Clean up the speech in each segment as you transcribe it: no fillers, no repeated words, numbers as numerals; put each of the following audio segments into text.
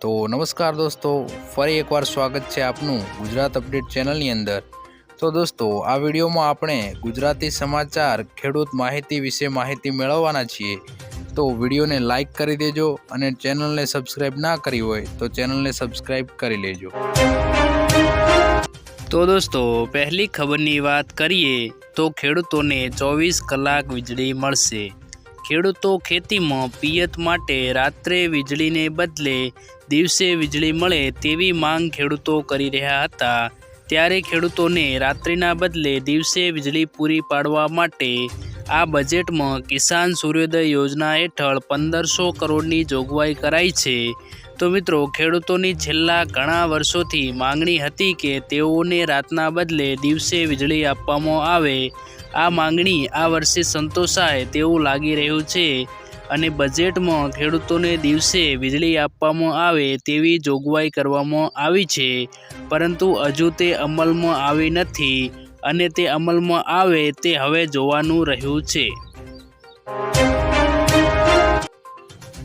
તો નમસ્કાર દોસ્તો, ફરી એકવાર સ્વાગત છે આપનું ગુજરાત અપડેટ ચેનલની અંદર। તો દોસ્તો, આ વિડીયોમાં આપણે ગુજરાતી સમાચાર ખેડૂત માહિતી વિશે માહિતી મેળવવાના છીએ। તો વિડીયોને લાઈક કરી દેજો અને ચેનલને સબસ્ક્રાઈબ ના કરી હોય તો ચેનલને સબસ્ક્રાઈબ કરી લેજો। તો દોસ્તો, પહેલી ખબરની વાત કરીએ તો ખેડૂતોને 24 કલાક વીજળી મળશે। ખેડૂતો ખેતીમાં પિયત માટે રાત્રે વીજળીને બદલે દિવસે વીજળી મળે તેવી માંગ ખેડૂતો કરી રહ્યા હતા। ત્યારે ખેડૂતોને રાત્રિના બદલે દિવસે વીજળી પૂરી પાડવા માટે આ બજેટમાં કિસાન સૂર્યોદય યોજના હેઠળ 1500 કરોડની જોગવાઈ કરાઈ છે। તો મિત્રો, ખેડૂતોની છેલ્લા ઘણા વર્ષોથી માંગણી હતી કે તેઓને રાતના બદલે દિવસે વીજળી આપવામાં આવે। આ માંગણી આ વર્ષે સંતોષાય તેવું લાગી રહ્યું છે અને બજેટમાં ખેડૂતોને દિવસે વીજળી આપવામાં આવે તેવી જોગવાઈ કરવામાં આવી છે, પરંતુ હજુ તે અમલમાં આવી નથી અને તે અમલમાં આવે તે હવે જોવાનું રહ્યું છે।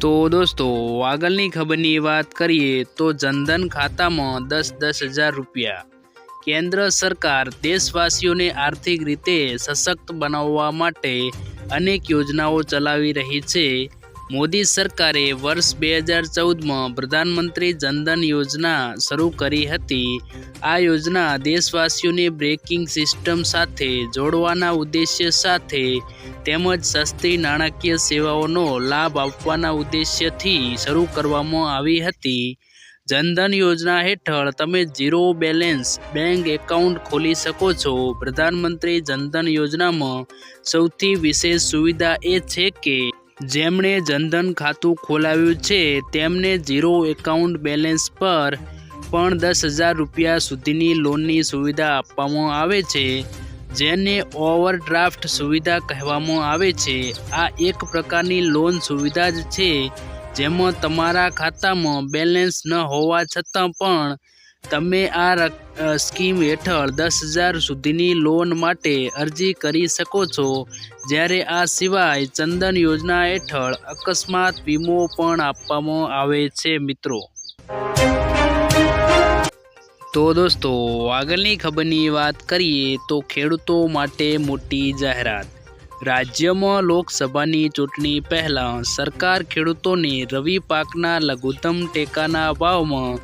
તો દોસ્તો, આગળની ખબરની વાત કરીએ તો જનધન ખાતામાં 10,000 રૂપિયા। કેન્દ્ર સરકાર દેશવાસીઓને આર્થિક રીતે સશક્ત બનાવવા માટે અનેક યોજનાઓ ચલાવી રહી છે। મોદી સરકારે વર્ષ 2014માં પ્રધાનમંત્રી જનધન યોજના શરૂ કરી હતી। આ યોજના દેશવાસીઓને બેન્કિંગ સિસ્ટમ સાથે જોડવાના ઉદ્દેશ્ય સાથે તેમજ સસ્તી નાણાકીય સેવાઓનો લાભ આપવાના ઉદ્દેશ્યથી શરૂ કરવામાં આવી હતી। જનધન યોજના હેઠળ તમે ઝીરો બેલેન્સ બેંક એકાઉન્ટ ખોલી શકો છો। પ્રધાનમંત્રી જનધન યોજનામાં સૌથી વિશેષ સુવિધા એ છે કે જેમણે જનધન ખાતું ખોલાવ્યું છે તેમને ઝીરો એકાઉન્ટ બેલેન્સ પર પણ 10,000 રૂપિયા સુધીની લોનની સુવિધા આપવામાં આવે છે, જેને ઓવરડ્રાફ્ટ સુવિધા કહેવામાં આવે છે। આ એક પ્રકારની લોન સુવિધા જ છે જેમાં તમારા ખાતામાં બેલેન્સ ન હોવા છતાં પણ તમે આ સ્કીમ હેઠળ 10,000 સુધીની લોન માટે અરજી કરી શકો છો। જ્યારે આ સિવાય જનધન યોજના હેઠળ અકસ્માત વીમો પણ આપવામાં આવે છે મિત્રો। તો દોસ્તો, આગળની ખબરની વાત કરીએ તો ખેડૂતો માટે મોટી જાહેરાત। રાજ્યમાં લોકસભાની ચૂંટણી પહેલાં સરકાર ખેડૂતોને રવિ પાકના લઘુત્તમ ટેકાના ભાવમાં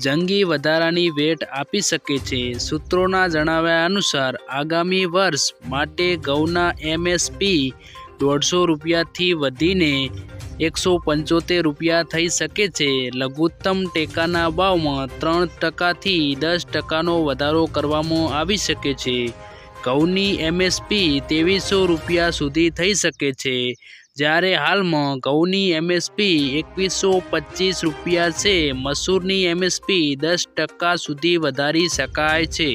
જંગી વધારાની વેટ આપી શકે છે। સૂત્રોના જણાવ્યા અનુસાર આગામી વર્ષ માટે ઘઉંના MSP 150 રૂપિયાથી વધીને 175 રૂપિયા થઈ શકે છે। લઘુત્તમ ટેકાના ભાવમાં 3% થી 10% વધારો કરવામાં આવી શકે છે। ઘઉંની MSP 2300 રૂપિયા સુધી થઈ શકે છે, જ્યારે હાલમાં ઘઉંની MSP 2125 રૂપિયા છે। મસૂરની MSP 10% સુધી વધારી શકાય છે।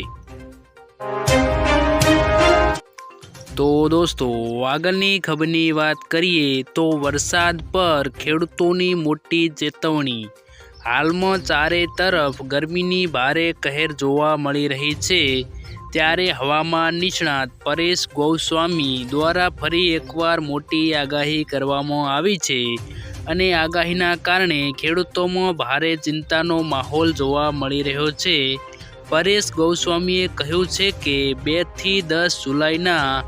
તો દોસ્તો, આગળની ખબરની વાત કરીએ તો વરસાદ પર ખેડૂતોની મોટી ચેતવણી। હાલમાં ચારે તરફ ગરમીની ભારે કહેર જોવા મળી રહી છે, ત્યારે હવામાન નિષ્ણાત પરેશ ગોસ્વામી દ્વારા ફરી એકવાર મોટી આગાહી કરવામાં આવી છે અને આગાહીના કારણે ખેડૂતોમાં ભારે ચિંતાનો માહોલ જોવા મળી રહ્યો છે। પરેશ ગોસ્વામીએ કહ્યું છે કે 2 થી 10 જુલાઈના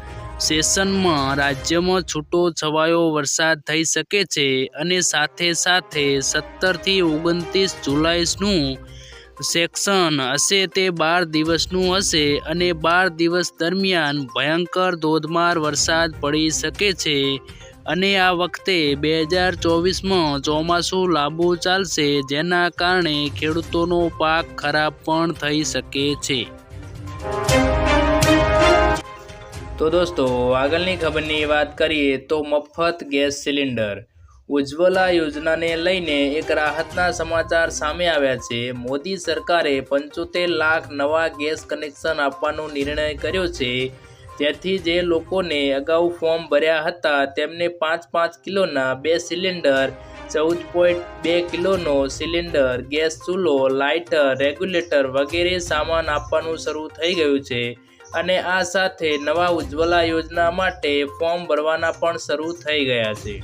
સેશનમાં રાજ્યમાં છૂટો છવાયો વરસાદ થઈ શકે છે અને સાથે સાથે 17 થી 29 જુલાઈનું સેક્શન હશે તે 12 દિવસનું હશે અને 12 દિવસ દરમિયાન ભયંકર ધોધમાર વરસાદ પડી શકે છે અને આ વખતે 2024માં ચોમાસું લાંબુ ચાલશે, જેના કારણે ખેડૂતોનો પાક ખરાબ પણ થઈ શકે છે। તો દોસ્તો, આગળની ખબરની વાત કરીએ તો મફત ગેસ સિલિન્ડર। ઉજ્જવલા યોજનાને લઈને એક રાહતના સમાચાર સામે આવ્યા છે। મોદી સરકારે 75 લાખ નવા ગેસ કનેક્શન આપવાનો નિર્ણય કર્યો છે, જેથી જે લોકોને અગાઉ ફોર્મ ભર્યા હતા તેમને 5-5 કિલોના 2 સિલિન્ડર, 14.2 કિલોનો સિલિન્ડર, ગેસ ચૂલો, લાઇટર, રેગ્યુલેટર વગેરે સામાન આપવાનું શરૂ થઈ ગયું છે અને આ સાથે નવા ઉજ્જવલા યોજના માટે ફોર્મ ભરવાના પણ શરૂ થઈ ગયા છે।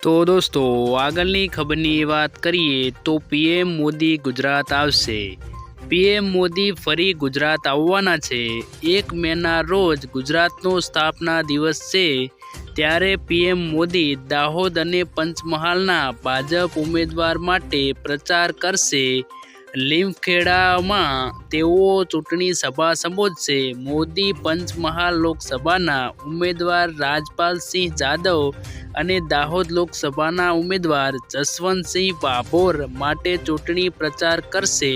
તો દોસ્તો આગળની ખબરની વાત કરીએ તો પીએમ મોદી ગુજરાત આવશે. પીએમ મોદી ફરી ગુજરાત આવવાના છે. 1 મેના રોજ ગુજરાતનો સ્થાપના દિવસ છે, ત્યારે પીએમ મોદી દાહોદ અને પંચમહાલના ભાજપ ઉમેદવાર માટે પ્રચાર કરશે. લીમખેડામાં તેઓ ચૂંટણી સભા સંબોધશે. મોદી પંચમહાલ લોકસભાના ઉમેદવાર રાજપાલસિંહ જાદવ અને દાહોદ લોકસભાના ઉમેદવાર જસવંતસિંહ ભાભોર માટે ચૂંટણી પ્રચાર કરશે.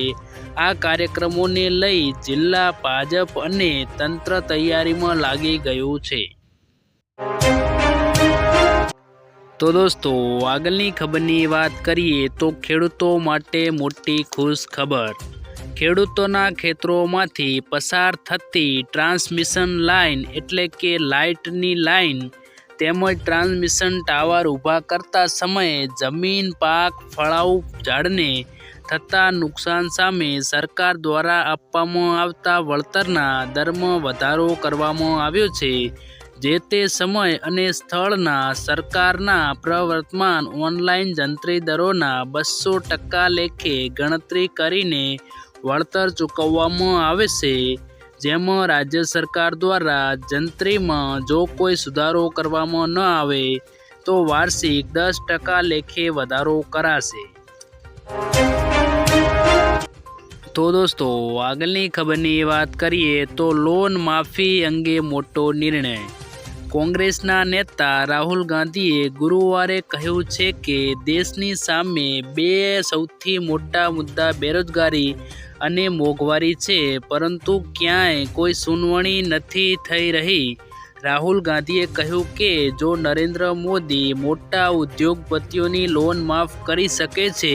આ કાર્યક્રમોને લઈ જિલ્લા ભાજપ અને તંત્ર તૈયારીમાં લાગી ગયું છે. તો દોસ્તો આગળની ખબરની વાત કરીએ તો ખેડૂતો માટે મોટી ખુશ ખબર. ખેડૂતોના ખેતરોમાંથી પસાર થતી ટ્રાન્સમિશન લાઇન એટલે કે લાઇટની લાઇન તેમજ ટ્રાન્સમિશન ટાવર ઊભા કરતા સમયે જમીન, પાક, ફળાઉ ઝાડને થતા નુકસાન સામે સરકાર દ્વારા આપવામાં આવતા વળતરના દરમાં વધારો કરવામાં આવ્યો છે. જે તે સમય અને સ્થળના સરકારના પ્રવર્તમાન ઓનલાઈન જંત્રી દરોના 200% લેખે ગણતરી કરીને વળતર ચૂકવવામાં આવે છે. જેમાં રાજ્ય સરકાર દ્વારા જંત્રીમાં જો કોઈ સુધારો કરવામાં ન આવે તો વાર્ષિક 10% લેખે વધારો કરાશે. તો દોસ્તો આગળની ખબરની વાત કરીએ તો લોન માફી અંગે મોટો નિર્ણય. કોંગ્રેસના નેતા રાહુલ ગાંધીએ ગુરુવારે કહ્યું છે કે દેશની સામે 2 સૌથી મોટા મુદ્દા બેરોજગારી અને મોંઘવારી છે, પરંતુ ક્યાંય કોઈ સુનાવણી નથી થઈ રહી. રાહુલ ગાંધીએ કહ્યું કે જો નરેન્દ્ર મોદી મોટા ઉદ્યોગપતિઓની લોન માફ કરી શકે છે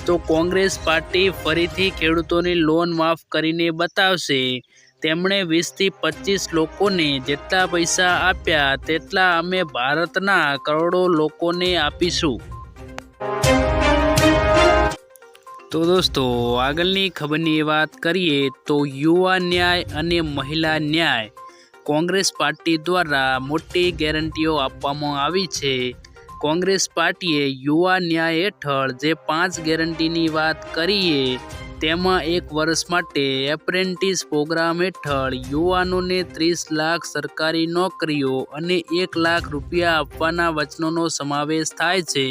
તો કોંગ્રેસ પાર્ટી ફરીથી ખેડૂતોની લોન માફ કરીને બતાવશે. તેમણે 20થી 25 લોકોને જેટલા પૈસા આપ્યા તેટલા અમે ભારતના કરોડો લોકોને આપીશું. તો દોસ્તો આગળની ખબરની વાત કરીએ તો યુવા ન્યાય અને મહિલા ન્યાય. કોંગ્રેસ પાર્ટી દ્વારા મોટી ગેરંટીઓ આપવામાં આવી છે. કોંગ્રેસ પાર્ટીએ યુવા ન્યાય હેઠળ જે 5 ગેરંટીની વાત કરીએ તેમાં 1 વર્ષ માટે એપ્રેન્ટિસ પ્રોગ્રામ હેઠળ યુવાનોને 30 લાખ સરકારી નોકરીઓ અને 1 લાખ રૂપિયા આપવાના વચનોનો સમાવેશ થાય છે.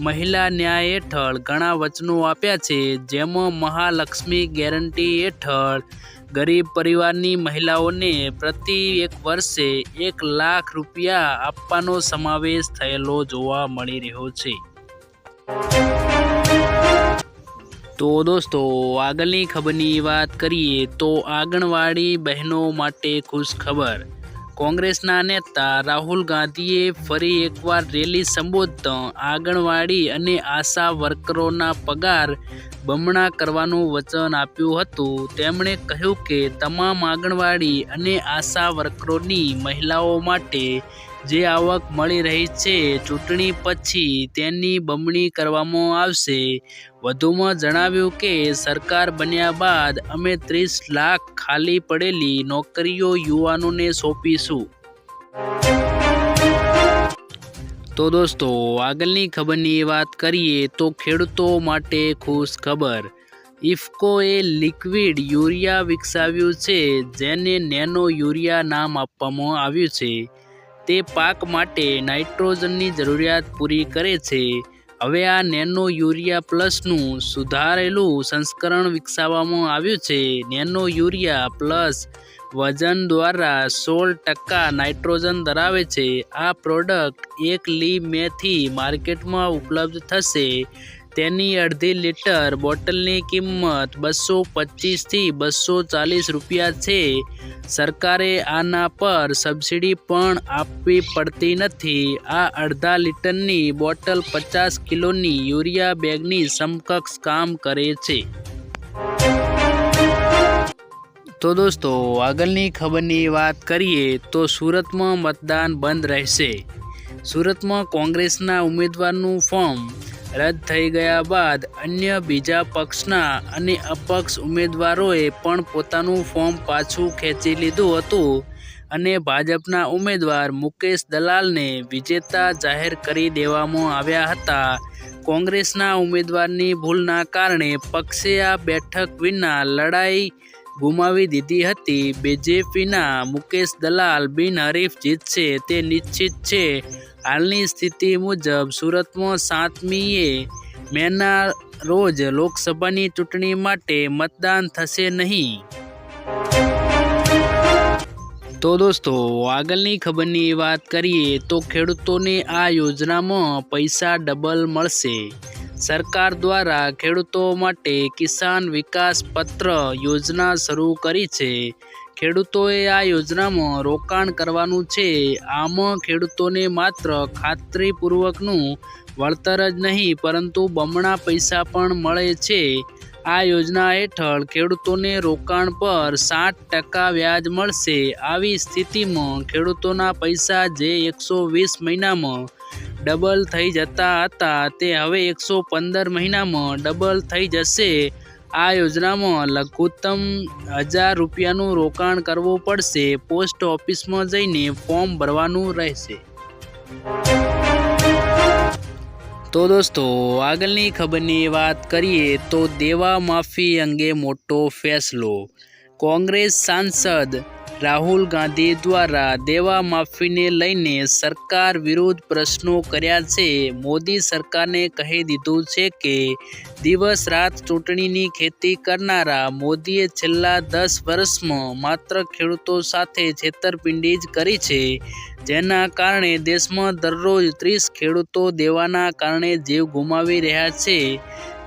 મહિલા ન્યાય હેઠળ ઘણા વચનો આપ્યા છે, જેમાં મહાલક્ષ્મી ગેરંટી હેઠળ ગરીબ પરિવારની મહિલાઓને પ્રતિ 1 વર્ષે 1 લાખ રૂપિયા આપવાનો સમાવેશ થયેલો જોવા મળી રહ્યો છે. તો દોસ્તો આગળની ખબરની વાત કરીએ તો આંગણવાડી બહેનો માટે ખુશ ખબર. કોંગ્રેસના નેતા રાહુલ ગાંધીએ ફરી એકવાર રેલી સંબોધતા આંગણવાડી અને આશા વર્કરોના પગાર બમણા કરવાનું વચન આપ્યું હતું. તેમણે કહ્યું કે તમામ આંગણવાડી અને આશા વર્કરોની મહિલાઓ માટે જે આવક મળી રહી છે, ચૂંટણી પછી તેની બમણી કરવામાં આવશે. વધુમાં જણાવ્યું કે સરકાર બન્યા બાદ અમે 30 લાખ ખાલી પડેલી નોકરીઓ યુવાનોને સોંપીશું. તો દોસ્તો આગળની ખબરની વાત કરીએ તો ખેડૂતો માટે ખુશ ખબર. ઇફકોએ લિક્વિડ યુરિયા વિકસાવ્યું છે, જેને નેનો યુરિયા નામ આપવામાં આવ્યું છે. તે પાક માટે નાઇટ્રોજનની જરૂરિયાત પૂરી કરે છે. હવે આ નેનો યુરિયા પ્લસનું સુધારેલું સંસ્કરણ વિકસાવવામાં આવ્યું છે. નેનો યુરિયા પ્લસ વજન દ્વારા 16% નાઇટ્રોજન ધરાવે છે. આ પ્રોડક્ટ 1 મેથી માર્કેટમાં ઉપલબ્ધ થશે. તેની અડધી લીટર બોટલની કિંમત 225થી 240 રૂપિયા છે. સરકારે આના પર સબસિડી પણ આપવી પડતી નથી. આ અડધા લીટરની બોટલ 50 કિલોની યુરિયા બેગની સમકક્ષ કામ કરે છે. તો દોસ્તો આગળની ખબરની વાત કરીએ તો સુરતમાં મતદાન બંધ રહેશે. સુરતમાં કોંગ્રેસના ઉમેદવારનું ફોર્મ રદ થઈ ગયા બાદ અન્ય બીજા પક્ષના અને અપક્ષ ઉમેદવારોએ પણ પોતાનું ફોર્મ પાછું ખેંચી લીધું હતું. અને ભાજપના ઉમેદવાર મુકેશ દલાલને વિજેતા જાહેર કરી દેવામાં આવ્યા હતા. કોંગ્રેસના ઉમેદવારની ભૂલના કારણે પક્ષે આ બેઠક વિના લડાઈ ગુમાવી દીધી હતી. બીજેપીના મુકેશ દલાલ બિનહરીફ જીતશે તે નિશ્ચિત છે. હાલની સ્થિતિ મુજબ સુરતમાં 7મી મેના રોજ લોકસભાની ચૂંટણી માટે મતદાન થશે નહીં. તો દોસ્તો આગળની ખબરની વાત કરીએ તો ખેડૂતોને આ યોજનામાં પૈસા ડબલ મળશે. સરકાર દ્વારા ખેડૂતો માટે કિસાન વિકાસ પત્ર યોજના શરૂ કરી છે. ખેડૂતોએ આ યોજનામાં રોકાણ કરવાનું છે. આમાં ખેડૂતોને માત્ર ખાતરીપૂર્વકનું વળતર જ નહીં પરંતુ બમણા પૈસા પણ મળે છે. આ યોજના હેઠળ ખેડૂતોને રોકાણ પર 7% વ્યાજ મળશે. આવી સ્થિતિમાં ખેડૂતોના પૈસા જે 120 મહિનામાં ડબલ થઈ જતા હતા તે હવે 115 મહિનામાં ડબલ થઈ જશે. આ યોજનામાં લઘુત્તમ 1000 રૂપિયાનું રોકાણ કરવું પડશે. પોસ્ટ ઓફિસમાં જઈને ફોર્મ ભરવાનું રહેશે. તો દોસ્તો આગળની ખબરની વાત કરીએ તો દેવા માફી અંગે મોટો ફેસલો. કોંગ્રેસ સાંસદ રાહુલ ગાંધી દ્વારા દેવા માફીને લઈને સરકાર વિરુદ્ધ પ્રશ્નો કર્યા છે. મોદી સરકારને કહી દીધું છે કે દિવસ રાત ચૂંટણીની ખેતી કરનારા મોદીએ છેલ્લા 10 વર્ષમાં માત્ર ખેડૂતો સાથે છેતરપિંડી જ કરી છે. જેના કારણે દેશમાં દરરોજ 30 ખેડૂતો દેવાના કારણે જીવ ગુમાવી રહ્યા છે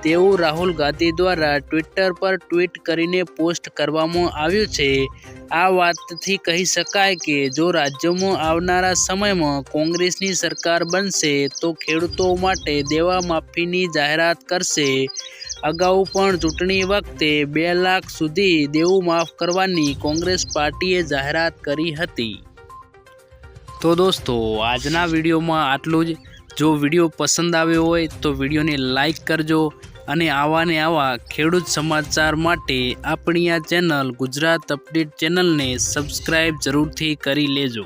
તેવું રાહુલ ગાંધી દ્વારા ટ્વિટર પર ટ્વીટ કરીને પોસ્ટ કરવામાં આવ્યું છે. આ વાતથી કહી શકાય કે જો રાજ્યમાં આવનારા સમયમાં કોંગ્રેસની સરકાર બનશે તો ખેડૂતો માટે દેવા માફીની જાહેરાત કરશે. અગાઉ પણ ચૂંટણી વખતે 2 લાખ સુધી દેવું માફ કરવાની કોંગ્રેસ પાર્ટીએ જાહેરાત કરી હતી. તો દોસ્તો આજના વિડીયોમાં આટલું જ. જો વિડીયો પસંદ આવ્યો હોય તો વિડીયોને લાઈક કરજો અને આવા ખેડૂત સમાચાર માટે આપણી આ ચેનલ ગુજરાત અપડેટ ચેનલને સબસ્ક્રાઈબ જરૂરથી કરી લેજો.